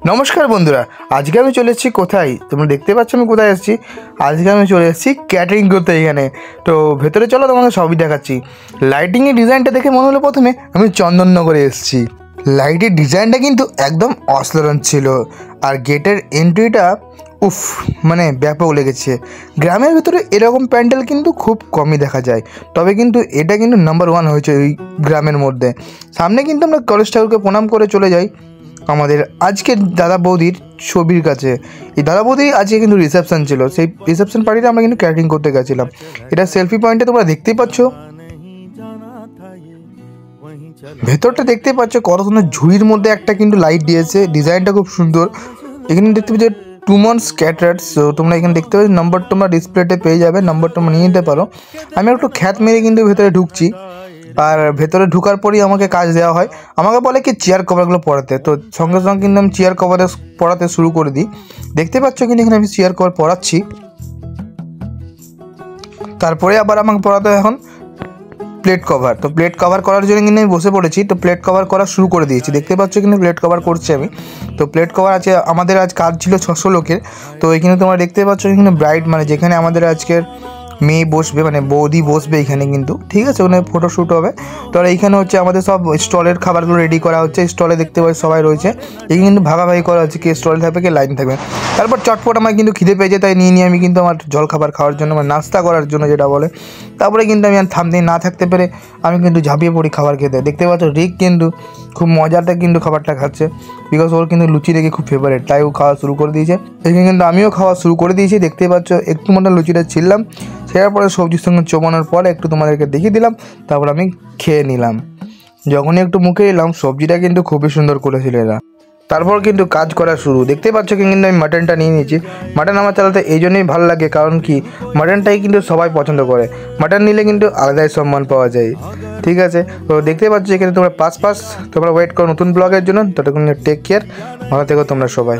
নমস্কার বন্ধুরা, আজকে আমি চলে এসেছি কোথায়? তোমরা দেখতে পাচ্ছ আমি কোথায় এসেছি। আজকে আমি চলে এসেছি ক্যাটারিং করতে এখানে। তো ভেতরে চলো, তোমাকে সবই দেখাচ্ছি। লাইটিংয়ের ডিজাইনটা দেখে মনে হলো প্রথমে আমি চন্দননগরে এসেছি। লাইটের ডিজাইনটা কিন্তু একদম অসাধারণ ছিল, আর গেটের এন্ট্রিটা উফ মানে ব্যাপক লেগেছে। গ্রামের ভিতরে এরকম প্যান্ডেল কিন্তু খুব কমই দেখা যায়, তবে কিন্তু এটা কিন্তু নাম্বার 1 হয়েছে ওই গ্রামের মধ্যে। সামনে কিন্তু আমরা গণেশ ঠাকুরকে প্রণাম করে চলে যাই আমাদের আজকের দাদা বৌদির ছবির কাছে। এই দাদা বৌদি আজকে কিন্তু রিসেপশন ছিল, সেই রিসেপশন পার্টিতে আমরা কিন্তু ক্যাটারিং করতে গেছিলাম। এটা সেলফি পয়েন্টে তোমরা দেখতেই পাচ্ছ, ভেতরটা দেখতে পাচ্ছ কত সুন্দর। ঝুড়ির মধ্যে একটা কিন্তু লাইট দিয়েছে, ডিজাইনটা খুব সুন্দর। এখানে দেখতে পাচ্ছ 2 months ক্যাটারার্স। তোমরা এখানে দেখতে পাচ্ছ নম্বর তোমরা ডিসপ্লেতে পেয়ে যাবে, নম্বর তোমরা নিয়ে নিতে পারো। আমি একটু খ্যাত মেরে কিন্তু ভেতরে ঢুকছি, আর ভেতরে ঢোকার পরই আমাকে কাজ দেওয়া হয়। আমাকে বলে কি চেয়ার কভারগুলো পরাতে, তো সঙ্গে সঙ্গে কিন্তু আমি চেয়ার কভারে পরাতে শুরু করে দিই। দেখতে পাচ্ছ কিন্তু এখানে আমি চেয়ার কভার পরাচ্ছি। তারপরে আবার আমাকে পরাতে এখন প্লেট কভার। তো প্লেট কভার করার জন্য কিন্তু আমি বসে পড়েছি, তো প্লেট কভার করা শুরু করে দিয়েছি। দেখতে পাচ্ছ কিন্তু প্লেট কভার করছি আমি। তো প্লেট কভার আছে আমাদের, আজ কাজ ছিল 600 লোকের। তো এখানে তোমরা দেখতে পাচ্ছ এখানে ব্রাইড মানে যেখানে আমাদের আজকের মেয়ে বসবে মানে বৌদি বসবে এখানে কিন্তু, ঠিক আছে, ওখানে ফটোশ্যুট হবে। তো এইখানে হচ্ছে আমাদের সব স্টলের খাবারগুলো রেডি করা হচ্ছে। স্টলে দেখতে পাচ্ছি সবাই রয়েছে, এখানে কিন্তু ভাগাভাগি করা হচ্ছে, কে স্টলে থাকবে কে লাইন থাকবে। তারপর চটপট আমার কিন্তু খিদে পেয়েছে, তাই নিয়ে আমি কিন্তু আমার জল খাবার খাওয়ার জন্য মানে নাস্তা করার জন্য যেটা বলে। তারপরে কিন্তু আমি আর না থাকতে পেরে আমি কিন্তু ঝাঁপিয়ে পড়ি খাবার খেতে। দেখতে পাচ্ছ রিক কিন্তু খুব মজাতে কিন্তু খাবারটা খাচ্ছে, বিকজ ওর কিন্তু লুচি দেখে খুব ফেভারিট, তাই ও খাওয়া শুরু করে দিয়েছে। এখানে কিন্তু আমিও খাওয়া শুরু করে দিয়েছি। দেখতে পাচ্ছ একটু মতো লুচিটা ছিললাম, সেটার পরে সবজির সঙ্গে চোবানোর পরে একটু তোমাদেরকে দেখিয়ে দিলাম। তারপর আমি খেয়ে নিলাম। যখনই একটু মুখে এলাম সবজিটা কিন্তু খুবই সুন্দর করেছিল এরা। তারপর কিন্তু কাজ করা শুরু। দেখতে পাচ্ছ কিন্তু আমি মাটনটা নিয়ে নিয়েছি। মাটন আমার চালাতে এই জন্যই ভালো লাগে, কারণ কি মাটনটাই কিন্তু সবাই পছন্দ করে। মাটন নিলে কিন্তু আলাদাই সম্মান পাওয়া যায়, ঠিক আছে। তো দেখতে পাচ্ছ এখানে তোমরা পাস তোমরা ওয়েট করো নতুন ব্লগের জন্য। ততক্ষণ টেক কেয়ার, ভালো থেকো তোমরা সবাই।